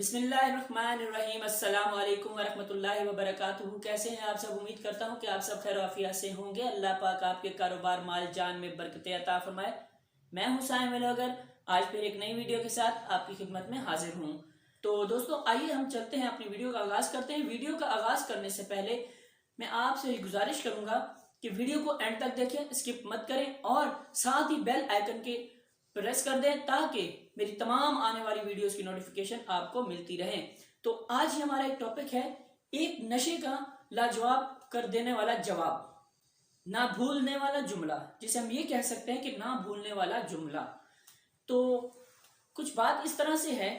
बिस्मिल्लाहिर्रहमानिर्रहीम। अस्सलाम वालेकुम वरहमतुल्लाहि वबरकातुहू। कैसे हैं आप सब? उम्मीद करता हूँ कि आप सब खैर आफियत से होंगे। अल्लाह पाक आपके कारोबार, माल, जान में बरकत अता फरमाए। मैं हूँ साइम व्लॉगर, आज फिर एक नई वीडियो के साथ आपकी खिदमत में हाजिर हूँ। तो दोस्तों, आइए हम चलते हैं, अपनी वीडियो का आगाज़ करते हैं। वीडियो का आगाज़ करने से पहले मैं आपसे गुजारिश करूँगा कि वीडियो को एंड तक देखें, स्किप मत करें और साथ ही बेल आइकन के प्रेस कर दें ताकि मेरी तमाम आने वाली वीडियोस की नोटिफिकेशन आपको मिलती रहे। तो आज ही हमारा एक टॉपिक है, एक नशे का लाजवाब कर देने वाला जवाब, ना भूलने वाला जुमला, जिसे हम ये कह सकते हैं कि ना भूलने वाला जुमला। तो कुछ बात इस तरह से है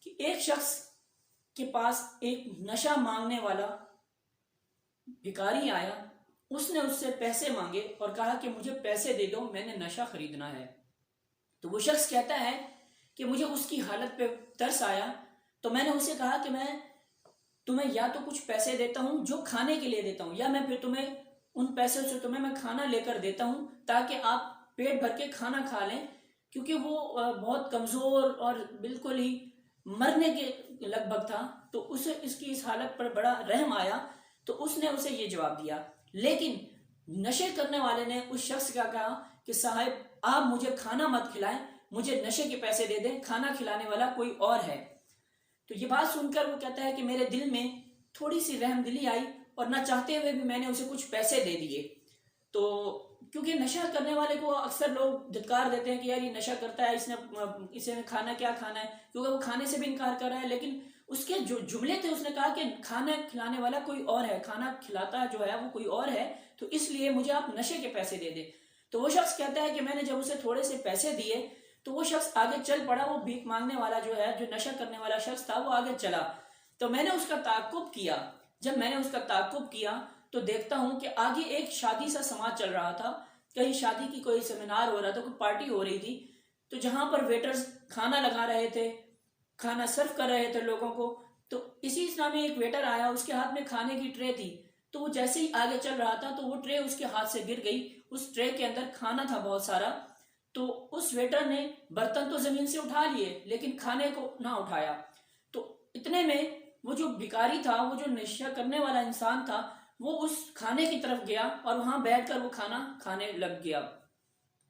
कि एक शख्स के पास एक नशा मांगने वाला भिखारी आया। उसने उससे पैसे मांगे और कहा कि मुझे पैसे दे दो, मैंने नशा खरीदना है। तो वो शख्स कहता है कि मुझे उसकी हालत पे तरस आया, तो मैंने उसे कहा कि मैं तुम्हें या तो कुछ पैसे देता हूँ जो खाने के लिए देता हूँ, या मैं फिर तुम्हें उन पैसों से तुम्हें मैं खाना लेकर देता हूँ ताकि आप पेट भर के खाना खा लें। क्योंकि वो बहुत कमज़ोर और बिल्कुल ही मरने के लगभग था, तो उसे इसकी इस हालत पर बड़ा रहम आया, तो उसने उसे ये जवाब दिया। लेकिन नशे करने वाले ने उस शख्स का कहा कि साहब, आप मुझे खाना मत खिलाएं, मुझे नशे के पैसे दे दें, खाना खिलाने वाला कोई और है। तो ये बात सुनकर वो कहता है कि मेरे दिल में थोड़ी सी रहमदिली आई और ना चाहते हुए भी मैंने उसे कुछ पैसे दे दिए। तो क्योंकि नशा करने वाले को अक्सर लोग धिक्कार देते हैं कि यार ये नशा करता है, इसे खाना क्या खाना है, क्योंकि वो खाने से भी इनकार कर रहा है। लेकिन उसके जो जुमले थे, उसने कहा कि खाना खिलाने वाला कोई और है, खाना खिलाता जो है वो कोई और है, तो इसलिए मुझे आप नशे के पैसे दे दे। तो वो शख्स कहता है कि मैंने जब उसे थोड़े से पैसे दिए तो वो शख्स आगे चल पड़ा। वो भीख मांगने वाला जो है, जो नशा करने वाला शख्स था, वो आगे चला। तो मैंने उसका ताक़ुब किया। जब मैंने उसका ताक़ुब किया तो देखता हूं कि आगे एक शादी सा समाज चल रहा था, कहीं शादी की कोई सेमिनार हो रहा था, कोई पार्टी हो रही थी। तो जहां पर वेटर्स खाना लगा रहे थे, खाना सर्व कर रहे थे लोगों को, तो इसी समय एक वेटर आया, उसके हाथ में खाने की ट्रे थी। तो वो जैसे ही आगे चल रहा था तो वो ट्रे उसके हाथ से गिर गई। उस ट्रे के अंदर खाना था बहुत सारा। तो उस वेटर ने बर्तन तो जमीन से उठा लिए लेकिन खाने को ना उठाया। तो इतने में वो जो भिखारी था, वो जो नशा करने वाला इंसान था, वो उस खाने की तरफ गया और वहां बैठकर वो खाना खाने लग गया।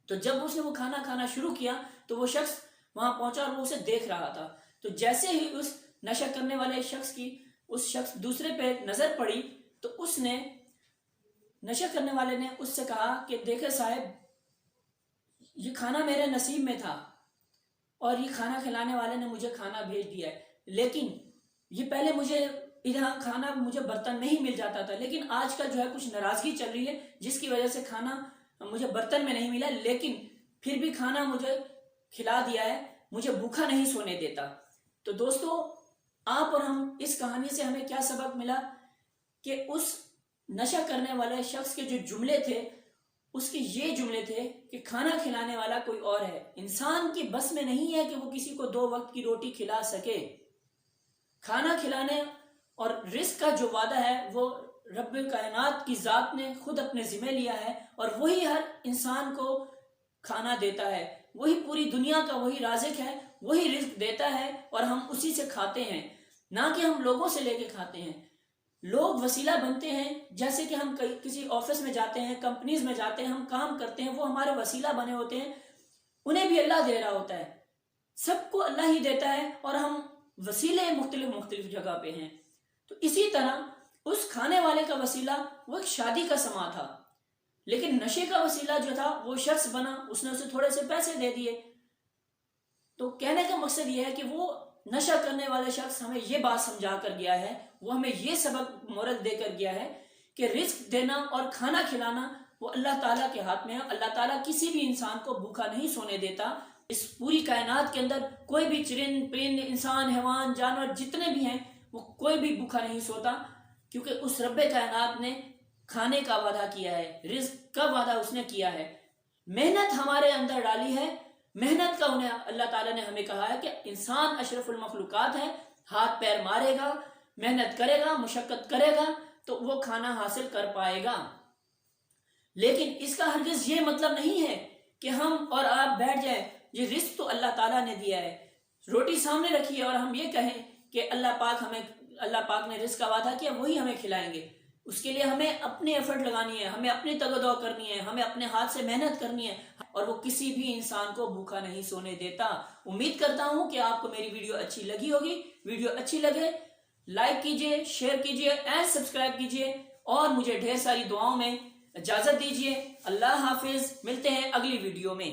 तो जब उसने वो खाना खाना शुरू किया तो वो शख्स वहां पहुंचा और वो उसे देख रहा था। तो जैसे ही उस नशा करने वाले शख्स की उस शख्स दूसरे पे नजर पड़ी तो उसने, नशा करने वाले ने उससे कहा कि देखे साहब, ये खाना मेरे नसीब में था और ये खाना खिलाने वाले ने मुझे खाना भेज दिया है। लेकिन ये पहले मुझे यहाँ खाना मुझे बर्तन में ही मिल जाता था, लेकिन आजकल जो है कुछ नाराजगी चल रही है जिसकी वजह से खाना मुझे बर्तन में नहीं मिला, लेकिन फिर भी खाना मुझे खिला दिया है, मुझे भूखा नहीं सोने देता। तो दोस्तों, आप और हम इस कहानी से हमें क्या सबक मिला कि उस नशा करने वाले शख्स के जो जुमले थे, उसके ये जुमले थे कि खाना खिलाने वाला कोई और है। इंसान की बस में नहीं है कि वो किसी को 2 वक्त की रोटी खिला सके। खाना खिलाने और रिस्क का जो वादा है वो रब कायनात की जात ने खुद अपने जिम्मे लिया है, और वही हर इंसान को खाना देता है। वही पूरी दुनिया का वही राज़िक है, वही रिस्क देता है और हम उसी से खाते हैं, ना कि हम लोगों से लेके खाते हैं। लोग वसीला बनते हैं, जैसे कि हम किसी ऑफिस में जाते हैं, कंपनीज में जाते हैं, हम काम करते हैं, वो हमारे वसीला बने होते हैं। उन्हें भी अल्लाह दे रहा होता है, सबको अल्लाह ही देता है, और हम वसीले मुख्तलिफ जगह पे हैं। तो इसी तरह उस खाने वाले का वसीला वो एक शादी का समा था, लेकिन नशे का वसीला जो था वो शख्स बना, उसने उसे थोड़े से पैसे दे दिए। तो कहने का मकसद ये है कि वो नशा करने वाले शख्स हमें ये बात समझा कर गया है, वो हमें ये सबक मोरल देकर गया है कि रिस्क देना और खाना खिलाना वो अल्लाह ताला के हाथ में है। अल्लाह ताला किसी भी इंसान को भूखा नहीं सोने देता। इस पूरी कायनात के अंदर कोई भी चिरिंद परिंद, इंसान, हैवान, जानवर जितने भी हैं, वो कोई भी भूखा नहीं सोता, क्योंकि उस रब्बे कायनात ने खाने का वादा किया है, रिस्क का वादा उसने किया है। मेहनत हमारे अंदर डाली है, मेहनत का उन्हें अल्लाह ताला ने हमें कहा है कि इंसान अशरफुल मखलूकात है, हाथ पैर मारेगा, मेहनत करेगा, मुशक्कत करेगा तो वो खाना हासिल कर पाएगा। लेकिन इसका हरगिज ये मतलब नहीं है कि हम और आप बैठ जाए, ये रिस्क तो अल्लाह ताला ने दिया है, روٹی سامنے رکھی ہے اور ہم یہ کہیں کہ اللہ پاک نے رزق کا وعدہ کیا وہی ہمیں کھلائیں گے، اس کے لیے ہمیں اپنے ایفرٹ لگانی ہے، ہمیں اپنے تگ و دو کرنی ہے، ہمیں اپنے ہاتھ سے محنت کرنی ہے، اور وہ کسی بھی انسان کو بھوکا نہیں سونے دیتا۔ امید کرتا ہوں کہ آپ کو میری ویڈیو اچھی لگی ہوگی۔ ویڈیو اچھی لگے لائک کیجئے، شیئر کیجئے اینڈ سبسکرائب کیجئے، اور مجھے ڈھیر ساری دعاؤں میں اجازت دیجئے۔ اللہ حافظ، ملتے ہیں اگلی ویڈیو میں۔